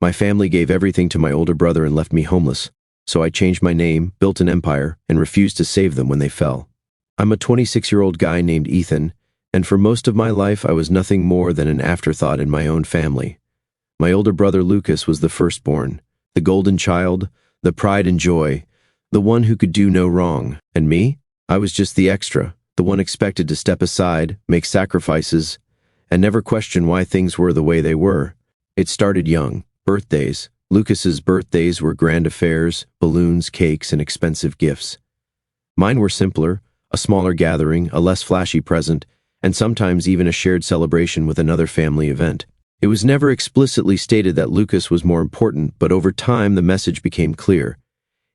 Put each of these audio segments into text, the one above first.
My family gave everything to my older brother and left me homeless, so I changed my name, built an empire, and refused to save them when they fell. I'm a 26-year-old guy named Ethan, and for most of my life I was nothing more than an afterthought in my own family. My older brother Lucas was the firstborn, the golden child, the pride and joy, the one who could do no wrong. And me? I was just the extra, the one expected to step aside, make sacrifices, and never question why things were the way they were. It started young. Birthdays. Lucas's birthdays were grand affairs, balloons, cakes, and expensive gifts. Mine were simpler, a smaller gathering, a less flashy present, and sometimes even a shared celebration with another family event. It was never explicitly stated that Lucas was more important, but over time the message became clear.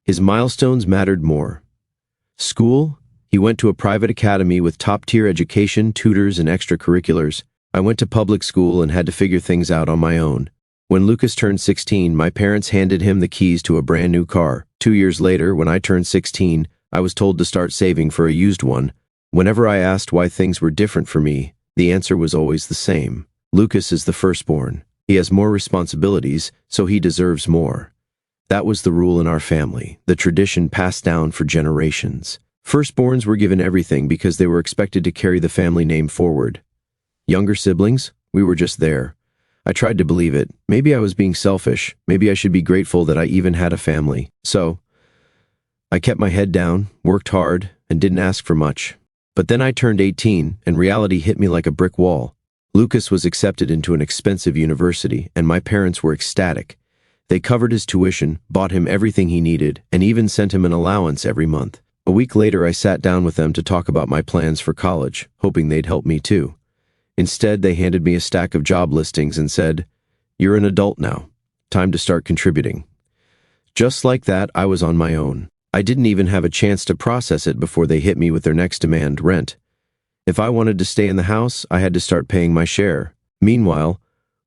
His milestones mattered more. School? He went to a private academy with top-tier education, tutors, and extracurriculars. I went to public school and had to figure things out on my own. When Lucas turned 16, my parents handed him the keys to a brand new car. 2 years later, when I turned 16, I was told to start saving for a used one. Whenever I asked why things were different for me, the answer was always the same. Lucas is the firstborn. He has more responsibilities, so he deserves more. That was the rule in our family, the tradition passed down for generations. Firstborns were given everything because they were expected to carry the family name forward. Younger siblings? We were just there. I tried to believe it. Maybe I was being selfish. Maybe I should be grateful that I even had a family. So, I kept my head down, worked hard, and didn't ask for much. But then I turned 18, and reality hit me like a brick wall. Lucas was accepted into an expensive university, and my parents were ecstatic. They covered his tuition, bought him everything he needed, and even sent him an allowance every month. A week later, I sat down with them to talk about my plans for college, hoping they'd help me too. Instead, they handed me a stack of job listings and said, "You're an adult now. Time to start contributing." Just like that, I was on my own. I didn't even have a chance to process it before they hit me with their next demand, rent. If I wanted to stay in the house, I had to start paying my share. Meanwhile,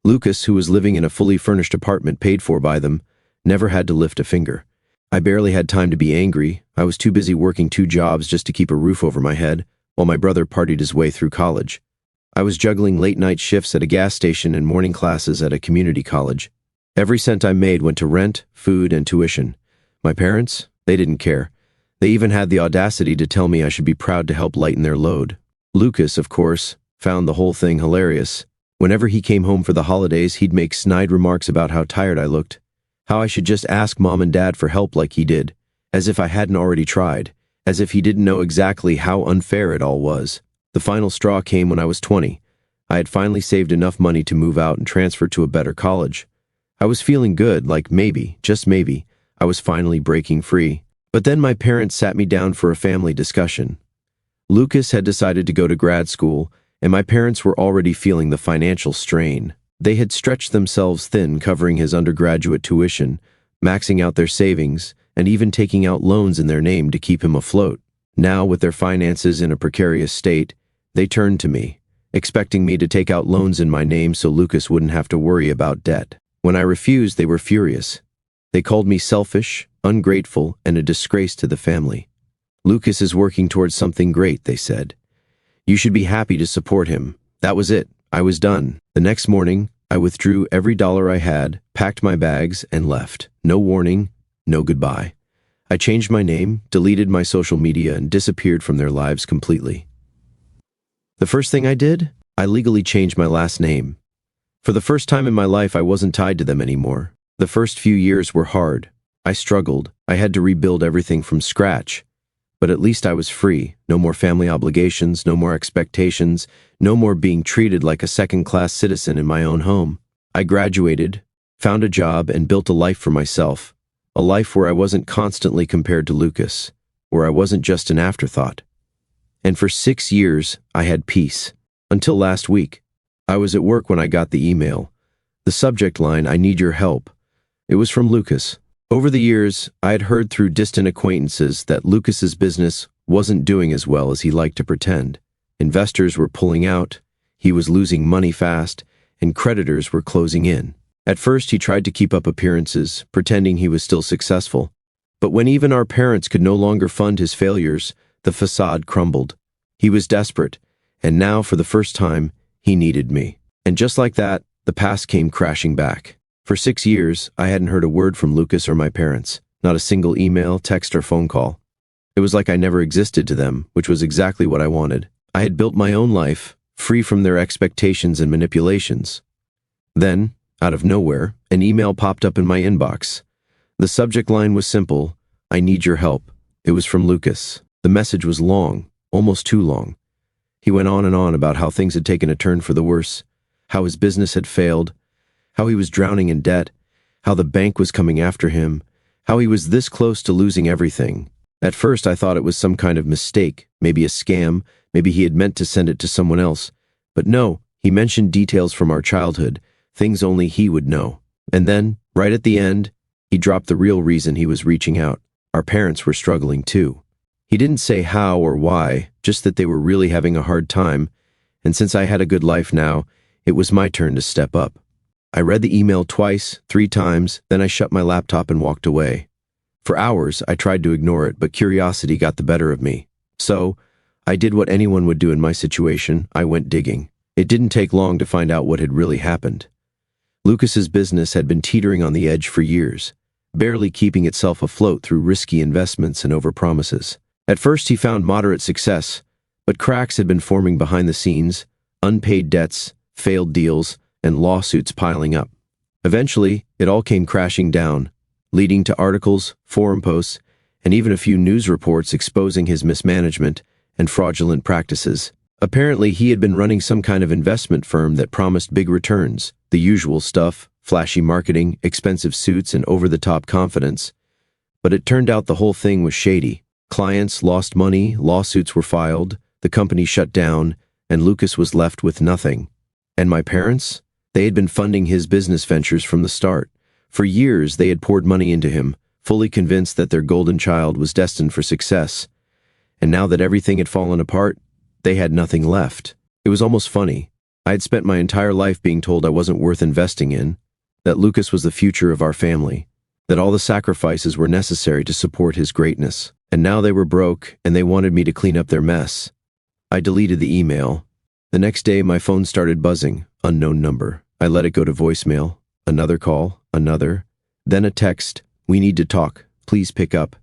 Lucas, who was living in a fully furnished apartment paid for by them, never had to lift a finger. I barely had time to be angry. I was too busy working 2 jobs just to keep a roof over my head, while my brother partied his way through college. I was juggling late-night shifts at a gas station and morning classes at a community college. Every cent I made went to rent, food, and tuition. My parents? They didn't care. They even had the audacity to tell me I should be proud to help lighten their load. Lucas, of course, found the whole thing hilarious. Whenever he came home for the holidays, he'd make snide remarks about how tired I looked, how I should just ask Mom and Dad for help like he did, as if I hadn't already tried, as if he didn't know exactly how unfair it all was. The final straw came when I was 20. I had finally saved enough money to move out and transfer to a better college. I was feeling good, like maybe, just maybe, I was finally breaking free. But then my parents sat me down for a family discussion. Lucas had decided to go to grad school, and my parents were already feeling the financial strain. They had stretched themselves thin covering his undergraduate tuition, maxing out their savings, and even taking out loans in their name to keep him afloat. Now, with their finances in a precarious state, they turned to me, expecting me to take out loans in my name so Lucas wouldn't have to worry about debt. When I refused, they were furious. They called me selfish, ungrateful, and a disgrace to the family. "Lucas is working towards something great," they said. "You should be happy to support him." That was it. I was done. The next morning, I withdrew every dollar I had, packed my bags, and left. No warning, no goodbye. I changed my name, deleted my social media, and disappeared from their lives completely. The first thing I did? I legally changed my last name. For the first time in my life, I wasn't tied to them anymore. The first few years were hard. I struggled. I had to rebuild everything from scratch. But at least I was free. No more family obligations, no more expectations, no more being treated like a second-class citizen in my own home. I graduated, found a job, and built a life for myself. A life where I wasn't constantly compared to Lucas, where I wasn't just an afterthought. And for 6 years, I had peace. Until last week. I was at work when I got the email. The subject line, "I need your help." It was from Lucas. Over the years, I had heard through distant acquaintances that Lucas's business wasn't doing as well as he liked to pretend. Investors were pulling out, he was losing money fast, and creditors were closing in. At first, he tried to keep up appearances, pretending he was still successful. But when even our parents could no longer fund his failures, the facade crumbled. He was desperate, and now, for the first time, he needed me. And just like that, the past came crashing back. For 6 years, I hadn't heard a word from Lucas or my parents, not a single email, text, or phone call. It was like I never existed to them, which was exactly what I wanted. I had built my own life, free from their expectations and manipulations. Then, out of nowhere, an email popped up in my inbox. The subject line was simple: "I need your help." It was from Lucas. The message was long, almost too long. He went on and on about how things had taken a turn for the worse, how his business had failed, how he was drowning in debt, how the bank was coming after him, how he was this close to losing everything. At first, I thought it was some kind of mistake, maybe a scam, maybe he had meant to send it to someone else. But no, he mentioned details from our childhood, things only he would know. And then, right at the end, he dropped the real reason he was reaching out. Our parents were struggling too. He didn't say how or why, just that they were really having a hard time, and since I had a good life now, it was my turn to step up. I read the email twice, 3 times, then I shut my laptop and walked away. For hours, I tried to ignore it, but curiosity got the better of me. So, I did what anyone would do in my situation. I went digging. It didn't take long to find out what had really happened. Lucas's business had been teetering on the edge for years, barely keeping itself afloat through risky investments and overpromises. At first, he found moderate success, but cracks had been forming behind the scenes, unpaid debts, failed deals, and lawsuits piling up. Eventually, it all came crashing down, leading to articles, forum posts, and even a few news reports exposing his mismanagement and fraudulent practices. Apparently, he had been running some kind of investment firm that promised big returns, the usual stuff: flashy marketing, expensive suits, and over-the-top confidence. But it turned out the whole thing was shady. Clients lost money, lawsuits were filed, the company shut down, and Lucas was left with nothing. And my parents? They had been funding his business ventures from the start. For years, they had poured money into him, fully convinced that their golden child was destined for success. And now that everything had fallen apart, they had nothing left. It was almost funny. I had spent my entire life being told I wasn't worth investing in, that Lucas was the future of our family, that all the sacrifices were necessary to support his greatness. And now they were broke, and they wanted me to clean up their mess. I deleted the email. The next day, my phone started buzzing. Unknown number. I let it go to voicemail. Another call. Another. Then a text. "We need to talk. Please pick up."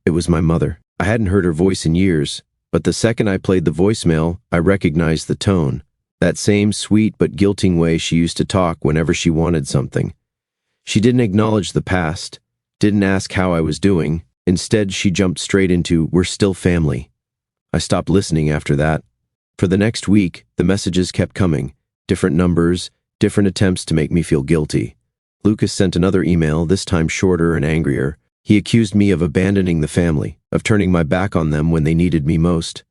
It was my mother. I hadn't heard her voice in years, but the second I played the voicemail, I recognized the tone. That same sweet but guilting way she used to talk whenever she wanted something. She didn't acknowledge the past, didn't ask how I was doing. Instead, she jumped straight into, "We're still family." I stopped listening after that. For the next week, the messages kept coming. Different numbers, different attempts to make me feel guilty. Lucas sent another email, this time shorter and angrier. He accused me of abandoning the family, of turning my back on them when they needed me most.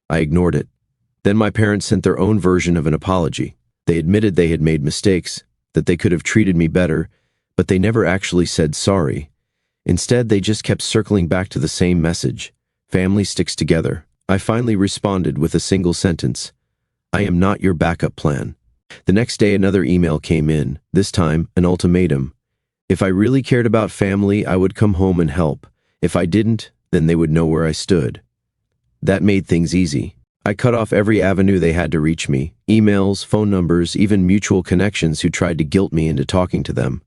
I ignored it. Then my parents sent their own version of an apology. They admitted they had made mistakes, that they could have treated me better, but they never actually said sorry. Instead, they just kept circling back to the same message: family sticks together. I finally responded with a single sentence: "I am not your backup plan." The next day, another email came in, this time an ultimatum. If I really cared about family, I would come home and help. If I didn't, then they would know where I stood. That made things easy. I cut off every avenue they had to reach me: emails, phone numbers, even mutual connections who tried to guilt me into talking to them.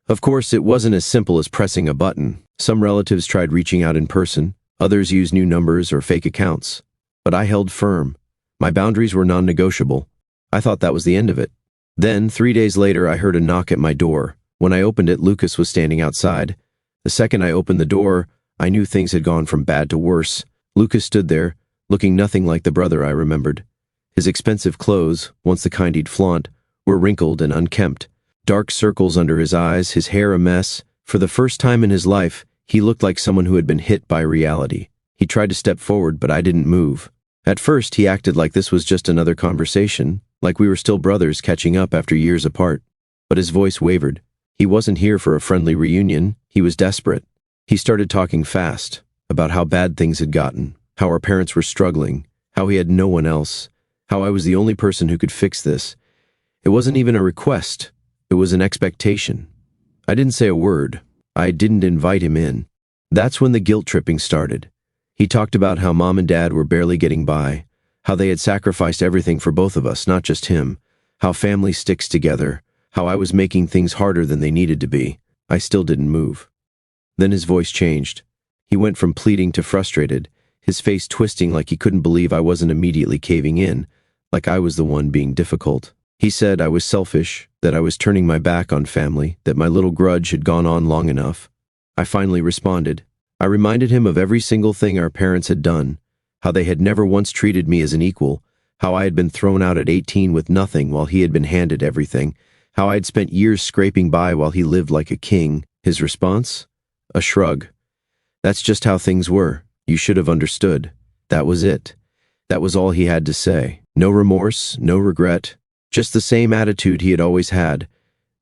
Of course, it wasn't as simple as pressing a button. Some relatives tried reaching out in person, others used new numbers or fake accounts. But I held firm. My boundaries were non-negotiable. I thought that was the end of it. Then, 3 days later, I heard a knock at my door. When I opened it, Lucas was standing outside. The second I opened the door, I knew things had gone from bad to worse. Lucas stood there, looking nothing like the brother I remembered. His expensive clothes, once the kind he'd flaunt, were wrinkled and unkempt. Dark circles under his eyes, his hair a mess. For the first time in his life, he looked like someone who had been hit by reality. He tried to step forward, but I didn't move. At first, he acted like this was just another conversation, like we were still brothers catching up after years apart. But his voice wavered. He wasn't here for a friendly reunion. He was desperate. He started talking fast, about how bad things had gotten, how our parents were struggling, how he had no one else, how I was the only person who could fix this. It wasn't even a request. It was an expectation. I didn't say a word. I didn't invite him in. That's when the guilt tripping started. He talked about how Mom and Dad were barely getting by, how they had sacrificed everything for both of us, not just him, how family sticks together, how I was making things harder than they needed to be. I still didn't move. Then his voice changed. He went from pleading to frustrated, his face twisting like he couldn't believe I wasn't immediately caving in, like I was the one being difficult. He said I was selfish, that I was turning my back on family, that my little grudge had gone on long enough. I finally responded. I reminded him of every single thing our parents had done, how they had never once treated me as an equal, how I had been thrown out at 18 with nothing while he had been handed everything, how I had spent years scraping by while he lived like a king. His response? A shrug. That's just how things were. You should have understood. That was it. That was all he had to say. No remorse, no regret, just the same attitude he had always had,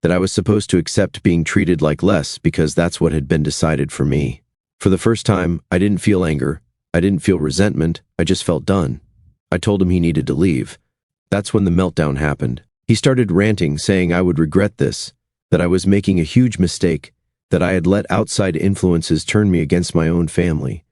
that I was supposed to accept being treated like less because that's what had been decided for me. For the first time, I didn't feel anger. I didn't feel resentment. I just felt done. I told him he needed to leave. That's when the meltdown happened. He started ranting, saying I would regret this, that I was making a huge mistake, that I had let outside influences turn me against my own family,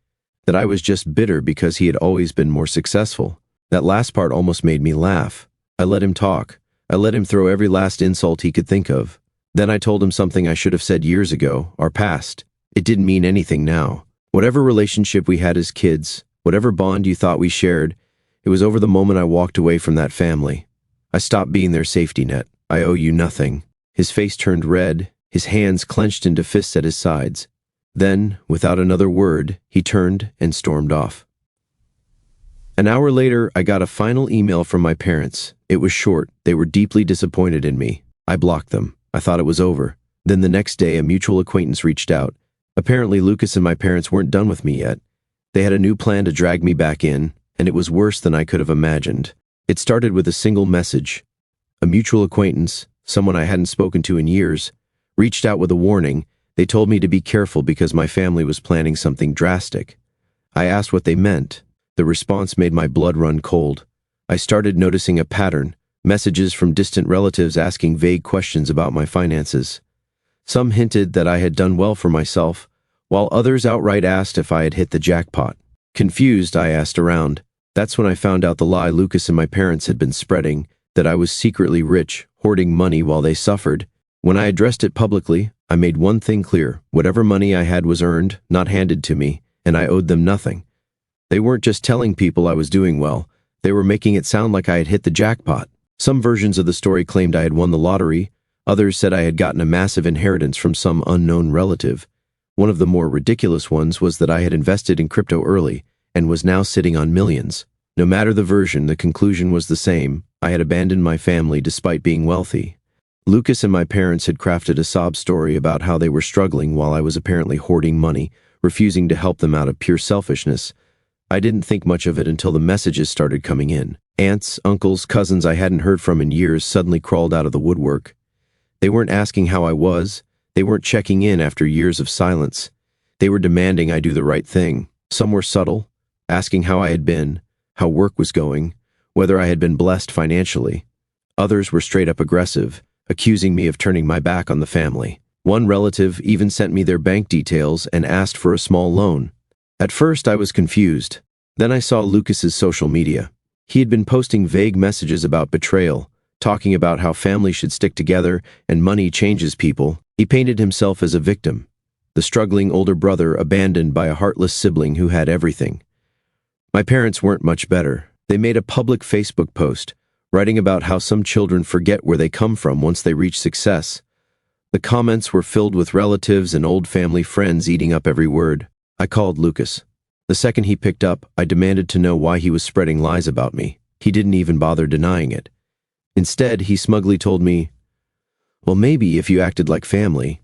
that I was just bitter because he had always been more successful. That last part almost made me laugh. I let him talk. I let him throw every last insult he could think of. Then I told him something I should have said years ago, our past. It didn't mean anything now. Whatever relationship we had as kids, whatever bond you thought we shared, it was over the moment I walked away from that family. I stopped being their safety net. I owe you nothing. His face turned red, his hands clenched into fists at his sides. Then, without another word, he turned and stormed off. An hour later, I got a final email from my parents. It was short. They were deeply disappointed in me. I blocked them. I thought it was over. Then the next day, a mutual acquaintance reached out. Apparently, Lucas and my parents weren't done with me yet. They had a new plan to drag me back in, and it was worse than I could have imagined. It started with a single message. A mutual acquaintance, someone I hadn't spoken to in years, reached out with a warning. They told me to be careful because my family was planning something drastic. I asked what they meant. The response made my blood run cold. I started noticing a pattern, messages from distant relatives asking vague questions about my finances. Some hinted that I had done well for myself, while others outright asked if I had hit the jackpot. Confused, I asked around. That's when I found out the lie Lucas and my parents had been spreading, that I was secretly rich, hoarding money while they suffered. When I addressed it publicly, I made one thing clear. Whatever money I had was earned, not handed to me, and I owed them nothing. They weren't just telling people I was doing well, they were making it sound like I had hit the jackpot. Some versions of the story claimed I had won the lottery, others said I had gotten a massive inheritance from some unknown relative. One of the more ridiculous ones was that I had invested in crypto early, and was now sitting on millions. No matter the version, the conclusion was the same. I had abandoned my family despite being wealthy. Lucas and my parents had crafted a sob story about how they were struggling while I was apparently hoarding money, refusing to help them out of pure selfishness. I didn't think much of it until the messages started coming in. Aunts, uncles, cousins I hadn't heard from in years suddenly crawled out of the woodwork. They weren't asking how I was. They weren't checking in after years of silence. They were demanding I do the right thing. Some were subtle, asking how I had been, how work was going, whether I had been blessed financially. Others were straight up aggressive, accusing me of turning my back on the family. One relative even sent me their bank details and asked for a small loan. At first, I was confused. Then I saw Lucas's social media. He had been posting vague messages about betrayal, talking about how family should stick together and money changes people. He painted himself as a victim, the struggling older brother abandoned by a heartless sibling who had everything. My parents weren't much better. They made a public Facebook post, writing about how some children forget where they come from once they reach success. The comments were filled with relatives and old family friends eating up every word. I called Lucas. The second he picked up, I demanded to know why he was spreading lies about me. He didn't even bother denying it. Instead, he smugly told me, "Well, maybe if you acted like family,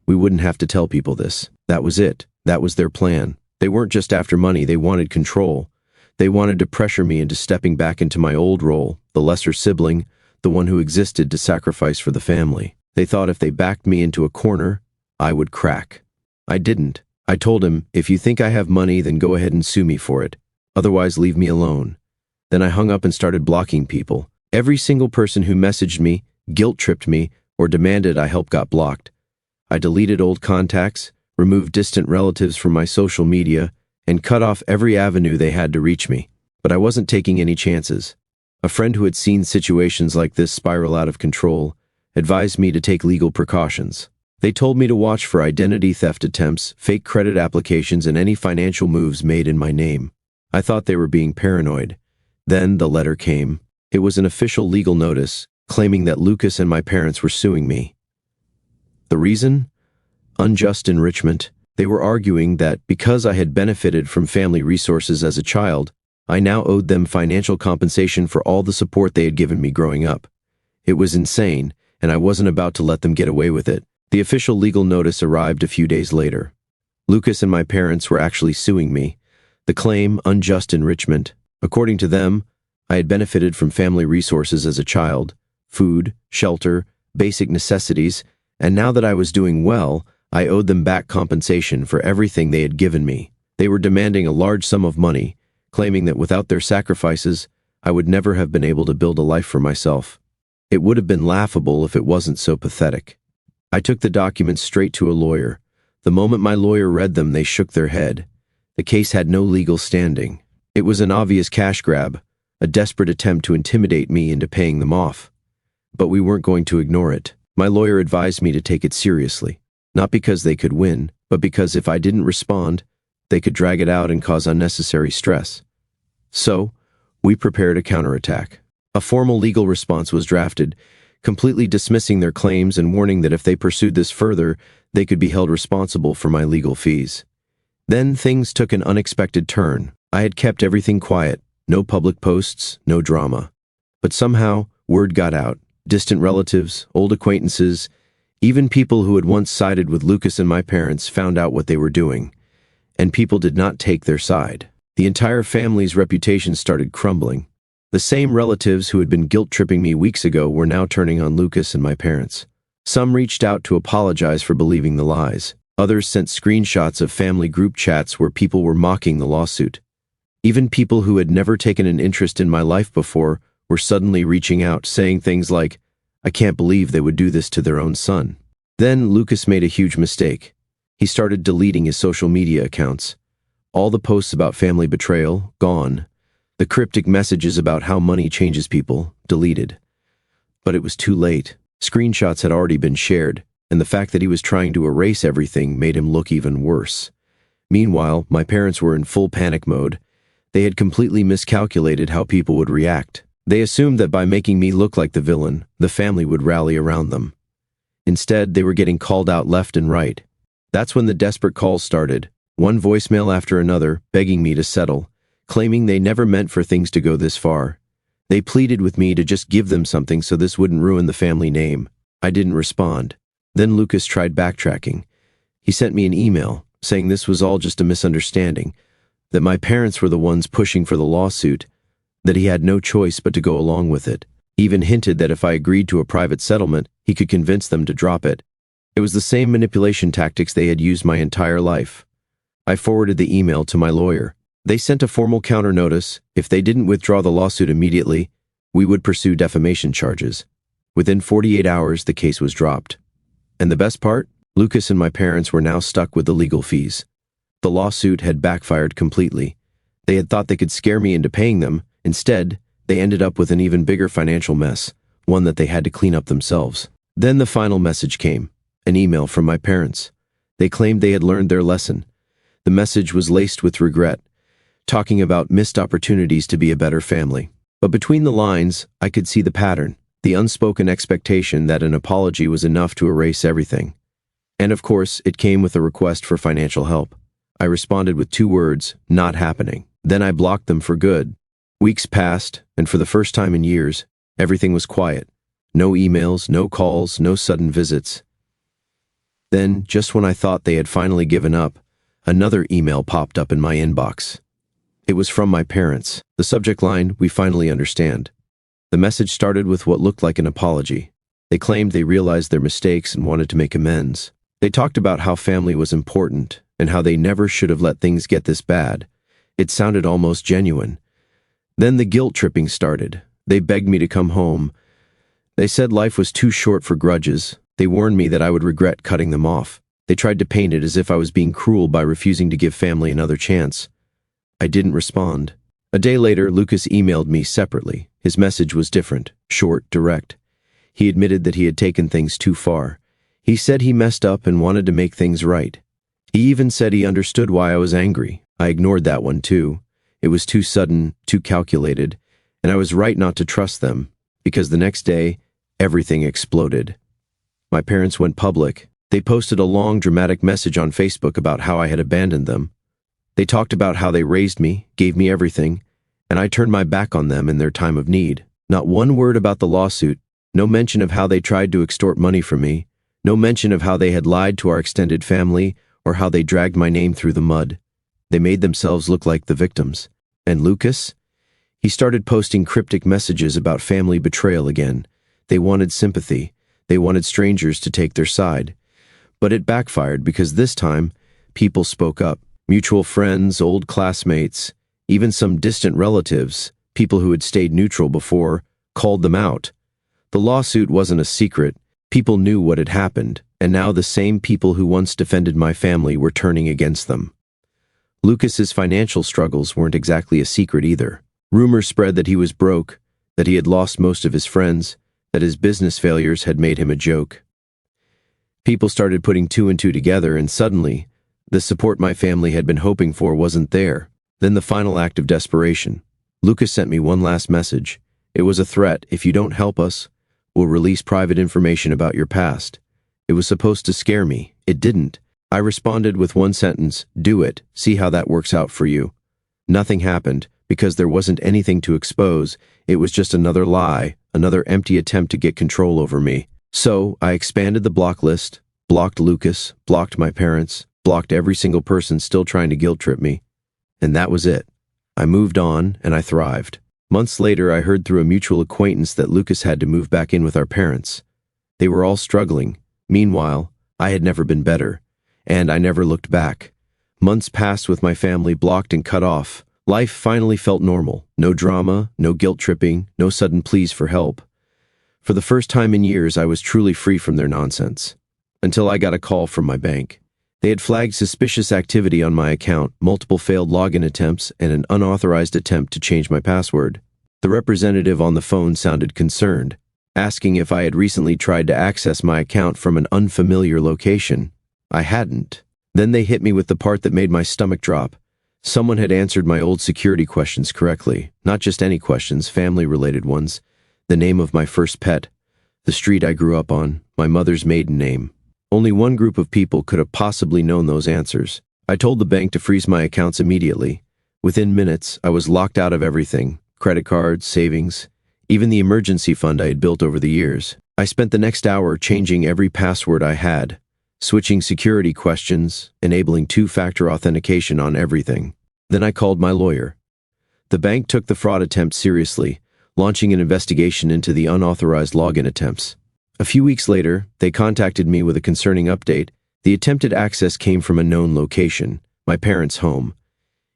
we wouldn't have to tell people this." That was it. That was their plan. They weren't just after money, they wanted control. They wanted to pressure me into stepping back into my old role, the lesser sibling, the one who existed to sacrifice for the family. They thought if they backed me into a corner, I would crack. I didn't. I told him, if you think I have money, then go ahead and sue me for it. Otherwise, leave me alone. Then I hung up and started blocking people. Every single person who messaged me, guilt-tripped me, or demanded I help got blocked. I deleted old contacts, removed distant relatives from my social media, and cut off every avenue they had to reach me. But I wasn't taking any chances. A friend who had seen situations like this spiral out of control advised me to take legal precautions. They told me to watch for identity theft attempts, fake credit applications, and any financial moves made in my name. I thought they were being paranoid. Then the letter came. It was an official legal notice, claiming that Lucas and my parents were suing me. The reason? Unjust enrichment. They were arguing that because I had benefited from family resources as a child, I now owed them financial compensation for all the support they had given me growing up. It was insane, and I wasn't about to let them get away with it. The official legal notice arrived a few days later. Lucas and my parents were actually suing me. The claim, unjust enrichment. According to them, I had benefited from family resources as a child, food, shelter, basic necessities, and now that I was doing well, I owed them back compensation for everything they had given me. They were demanding a large sum of money, claiming that without their sacrifices, I would never have been able to build a life for myself. It would have been laughable if it wasn't so pathetic. I took the documents straight to a lawyer. The moment my lawyer read them, they shook their head. The case had no legal standing. It was an obvious cash grab, a desperate attempt to intimidate me into paying them off. But we weren't going to ignore it. My lawyer advised me to take it seriously, not because they could win, but because if I didn't respond, they could drag it out and cause unnecessary stress. So, we prepared a counterattack. A formal legal response was drafted, completely dismissing their claims and warning that if they pursued this further, they could be held responsible for my legal fees. Then things took an unexpected turn. I had kept everything quiet, no public posts, no drama. But somehow, word got out. Distant relatives, old acquaintances, even people who had once sided with Lucas and my parents found out what they were doing. And people did not take their side. The entire family's reputation started crumbling. The same relatives who had been guilt-tripping me weeks ago were now turning on Lucas and my parents. Some reached out to apologize for believing the lies. Others sent screenshots of family group chats where people were mocking the lawsuit. Even people who had never taken an interest in my life before were suddenly reaching out, saying things like, "I can't believe they would do this to their own son." Then Lucas made a huge mistake. He started deleting his social media accounts. All the posts about family betrayal, gone. The cryptic messages about how money changes people, deleted. But it was too late. Screenshots had already been shared, and the fact that he was trying to erase everything made him look even worse. Meanwhile, my parents were in full panic mode. They had completely miscalculated how people would react. They assumed that by making me look like the villain, the family would rally around them. Instead, they were getting called out left and right. That's when the desperate calls started, one voicemail after another, begging me to settle, claiming they never meant for things to go this far. They pleaded with me to just give them something so this wouldn't ruin the family name. I didn't respond. Then Lucas tried backtracking. He sent me an email, saying this was all just a misunderstanding, that my parents were the ones pushing for the lawsuit, that he had no choice but to go along with it. He even hinted that if I agreed to a private settlement, he could convince them to drop it. It was the same manipulation tactics they had used my entire life. I forwarded the email to my lawyer. They sent a formal counter notice. If they didn't withdraw the lawsuit immediately, we would pursue defamation charges. Within 48 hours, the case was dropped. And the best part? Lucas and my parents were now stuck with the legal fees. The lawsuit had backfired completely. They had thought they could scare me into paying them. Instead, they ended up with an even bigger financial mess, one that they had to clean up themselves. Then the final message came, an email from my parents. They claimed they had learned their lesson. The message was laced with regret, talking about missed opportunities to be a better family. But between the lines, I could see the pattern, the unspoken expectation that an apology was enough to erase everything. And of course, it came with a request for financial help. I responded with 2 words, "Not happening." Then I blocked them for good. Weeks passed, and for the first time in years, everything was quiet. No emails, no calls, no sudden visits. Then, just when I thought they had finally given up, another email popped up in my inbox. It was from my parents. The subject line, "We finally understand." The message started with what looked like an apology. They claimed they realized their mistakes and wanted to make amends. They talked about how family was important and how they never should have let things get this bad. It sounded almost genuine. Then the guilt tripping started. They begged me to come home. They said life was too short for grudges. They warned me that I would regret cutting them off. They tried to paint it as if I was being cruel by refusing to give family another chance. I didn't respond. A day later, Lucas emailed me separately. His message was different, short, direct. He admitted that he had taken things too far. He said he messed up and wanted to make things right. He even said he understood why I was angry. I ignored that one too. It was too sudden, too calculated, and I was right not to trust them, because the next day, everything exploded. My parents went public. They posted a long, dramatic message on Facebook about how I had abandoned them. They talked about how they raised me, gave me everything, and I turned my back on them in their time of need. Not one word about the lawsuit, no mention of how they tried to extort money from me, no mention of how they had lied to our extended family or how they dragged my name through the mud. They made themselves look like the victims. And Lucas? He started posting cryptic messages about family betrayal again. They wanted sympathy. They wanted strangers to take their side. But it backfired because this time, people spoke up. Mutual friends, old classmates, even some distant relatives, people who had stayed neutral before, called them out. The lawsuit wasn't a secret. People knew what had happened, and now the same people who once defended my family were turning against them. Lucas's financial struggles weren't exactly a secret either. Rumors spread that he was broke, that he had lost most of his friends, that his business failures had made him a joke. People started putting two and two together, and suddenly, the support my family had been hoping for wasn't there. Then the final act of desperation. Lucas sent me one last message. It was a threat: if you don't help us, we'll release private information about your past. It was supposed to scare me. It didn't. I responded with one sentence: do it, see how that works out for you. Nothing happened, because there wasn't anything to expose. It was just another lie, another empty attempt to get control over me. So, I expanded the block list, blocked Lucas, blocked my parents, blocked every single person still trying to guilt trip me. And that was it. I moved on, and I thrived. Months later, I heard through a mutual acquaintance that Lucas had to move back in with our parents. They were all struggling. Meanwhile, I had never been better, and I never looked back. Months passed with my family blocked and cut off. Life finally felt normal. No drama, no guilt tripping, no sudden pleas for help. For the first time in years, I was truly free from their nonsense. Until I got a call from my bank. They had flagged suspicious activity on my account, multiple failed login attempts, and an unauthorized attempt to change my password. The representative on the phone sounded concerned, asking if I had recently tried to access my account from an unfamiliar location. I hadn't. Then they hit me with the part that made my stomach drop. Someone had answered my old security questions correctly. Not just any questions, family-related ones. The name of my first pet, the street I grew up on, my mother's maiden name. Only one group of people could have possibly known those answers. I told the bank to freeze my accounts immediately. Within minutes, I was locked out of everything: credit cards, savings, even the emergency fund I had built over the years. I spent the next hour changing every password I had, switching security questions, enabling two-factor authentication on everything. Then I called my lawyer. The bank took the fraud attempt seriously, launching an investigation into the unauthorized login attempts. A few weeks later, they contacted me with a concerning update. The attempted access came from a known location, my parents' home.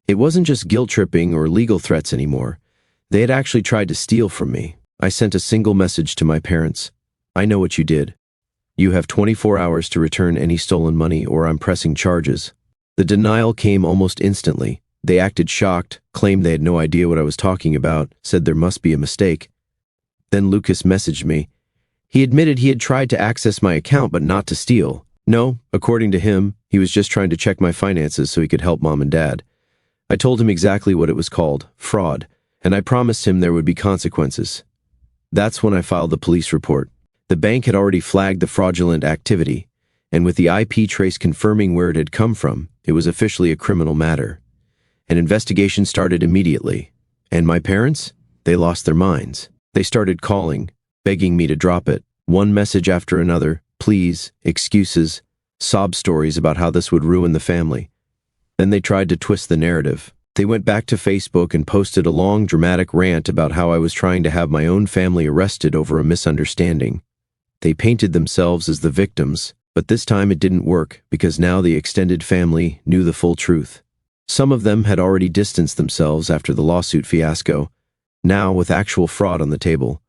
It wasn't just guilt tripping or legal threats anymore. They had actually tried to steal from me. I sent a single message to my parents: I know what you did. You have 24 hours to return any stolen money or I'm pressing charges. The denial came almost instantly. They acted shocked, claimed they had no idea what I was talking about, said there must be a mistake. Then Lucas messaged me. He admitted he had tried to access my account but not to steal. No, according to him, he was just trying to check my finances so he could help mom and dad. I told him exactly what it was called: fraud, and I promised him there would be consequences. That's when I filed the police report. The bank had already flagged the fraudulent activity, and with the IP trace confirming where it had come from, it was officially a criminal matter. An investigation started immediately. And my parents? They lost their minds. They started calling, begging me to drop it. One message after another, pleas, excuses, sob stories about how this would ruin the family. Then they tried to twist the narrative. They went back to Facebook and posted a long, dramatic rant about how I was trying to have my own family arrested over a misunderstanding. They painted themselves as the victims, but this time it didn't work because now the extended family knew the full truth. Some of them had already distanced themselves after the lawsuit fiasco. Now, with actual fraud on the table,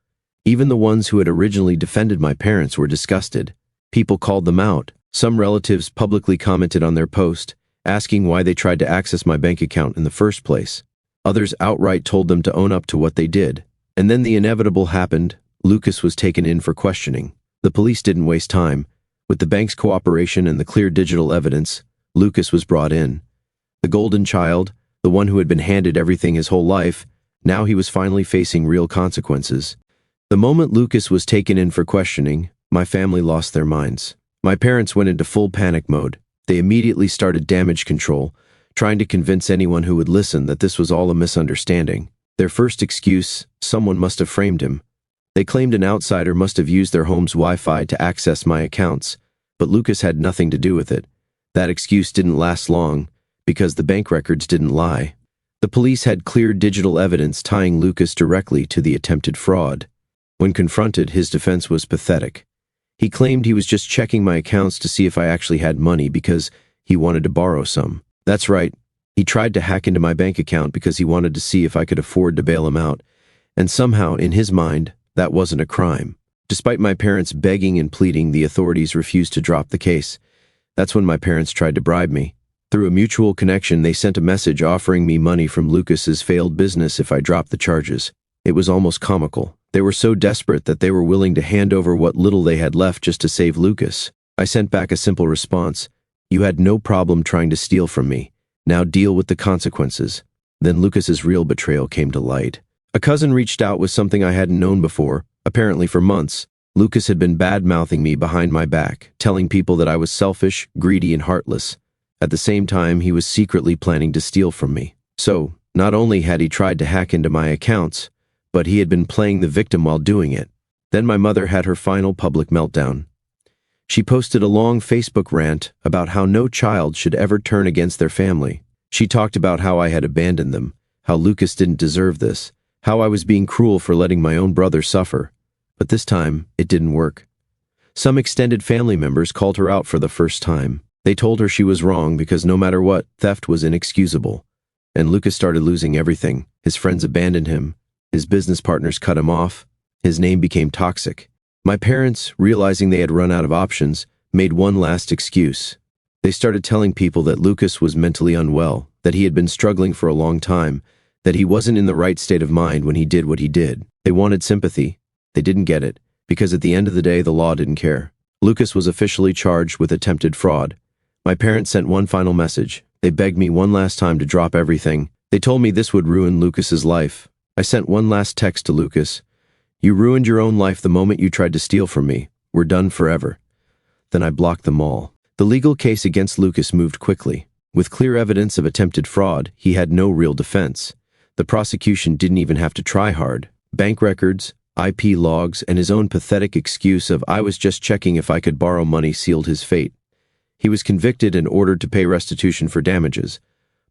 even the ones who had originally defended my parents were disgusted. People called them out. Some relatives publicly commented on their post, asking why they tried to access my bank account in the first place. Others outright told them to own up to what they did. And then the inevitable happened. Lucas was taken in for questioning. The police didn't waste time. With the bank's cooperation and the clear digital evidence, Lucas was brought in. The golden child, the one who had been handed everything his whole life, now he was finally facing real consequences. The moment Lucas was taken in for questioning, my family lost their minds. My parents went into full panic mode. They immediately started damage control, trying to convince anyone who would listen that this was all a misunderstanding. Their first excuse: someone must have framed him. They claimed an outsider must have used their home's Wi-Fi to access my accounts, but Lucas had nothing to do with it. That excuse didn't last long, because the bank records didn't lie. The police had clear digital evidence tying Lucas directly to the attempted fraud. When confronted, his defense was pathetic. He claimed he was just checking my accounts to see if I actually had money because he wanted to borrow some. That's right, he tried to hack into my bank account because he wanted to see if I could afford to bail him out, and somehow, in his mind, that wasn't a crime. Despite my parents begging and pleading, the authorities refused to drop the case. That's when my parents tried to bribe me. Through a mutual connection, they sent a message offering me money from Lucas's failed business if I dropped the charges. It was almost comical. They were so desperate that they were willing to hand over what little they had left just to save Lucas. I sent back a simple response: "You had no problem trying to steal from me. Now deal with the consequences." Then Lucas's real betrayal came to light. A cousin reached out with something I hadn't known before. Apparently for months, Lucas had been bad-mouthing me behind my back, telling people that I was selfish, greedy, and heartless. At the same time, he was secretly planning to steal from me. So, not only had he tried to hack into my accounts, but he had been playing the victim while doing it. Then my mother had her final public meltdown. She posted a long Facebook rant about how no child should ever turn against their family. She talked about how I had abandoned them, how Lucas didn't deserve this, how I was being cruel for letting my own brother suffer. But this time, it didn't work. Some extended family members called her out for the first time. They told her she was wrong because no matter what, theft was inexcusable. And Lucas started losing everything. His friends abandoned him. His business partners cut him off. His name became toxic. My parents, realizing they had run out of options, made one last excuse. They started telling people that Lucas was mentally unwell, that he had been struggling for a long time, that he wasn't in the right state of mind when he did what he did. They wanted sympathy. They didn't get it, because at the end of the day, the law didn't care. Lucas was officially charged with attempted fraud. My parents sent one final message. They begged me one last time to drop everything. They told me this would ruin Lucas's life. I sent one last text to Lucas: "You ruined your own life the moment you tried to steal from me. We're done forever." Then I blocked them all. The legal case against Lucas moved quickly. With clear evidence of attempted fraud, he had no real defense. The prosecution didn't even have to try hard. Bank records, IP logs, and his own pathetic excuse of "I was just checking if I could borrow money" sealed his fate. He was convicted and ordered to pay restitution for damages.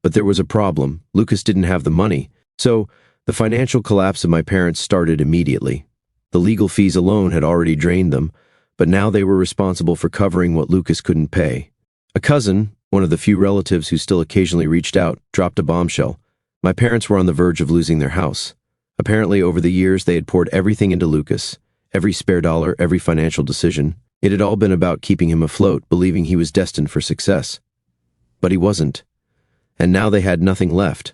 But there was a problem. Lucas didn't have the money. So, the financial collapse of my parents started immediately. The legal fees alone had already drained them, but now they were responsible for covering what Lucas couldn't pay. A cousin, one of the few relatives who still occasionally reached out, dropped a bombshell. My parents were on the verge of losing their house. Apparently, over the years, they had poured everything into Lucas. Every spare dollar, every financial decision. It had all been about keeping him afloat, believing he was destined for success. But he wasn't. And now they had nothing left.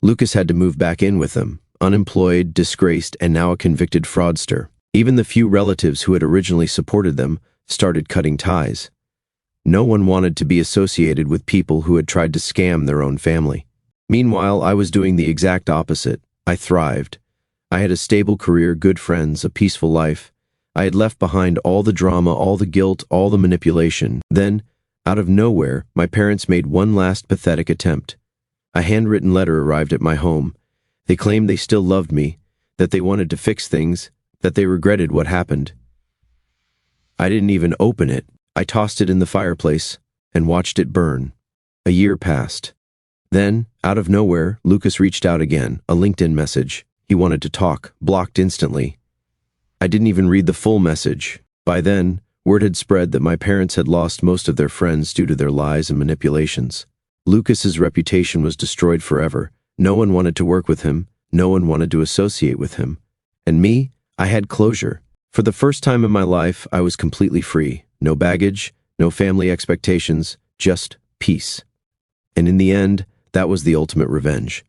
Lucas had to move back in with them, unemployed, disgraced, and now a convicted fraudster. Even the few relatives who had originally supported them started cutting ties. No one wanted to be associated with people who had tried to scam their own family. Meanwhile, I was doing the exact opposite. I thrived. I had a stable career, good friends, a peaceful life. I had left behind all the drama, all the guilt, all the manipulation. Then, out of nowhere, my parents made one last pathetic attempt. A handwritten letter arrived at my home. They claimed they still loved me, that they wanted to fix things, that they regretted what happened. I didn't even open it. I tossed it in the fireplace and watched it burn. A year passed. Then, out of nowhere, Lucas reached out again, a LinkedIn message. He wanted to talk, blocked instantly. I didn't even read the full message. By then, word had spread that my parents had lost most of their friends due to their lies and manipulations. Lucas's reputation was destroyed forever. No one wanted to work with him. No one wanted to associate with him. And me, I had closure. For the first time in my life, I was completely free. No baggage, no family expectations, just peace. And in the end, that was the ultimate revenge.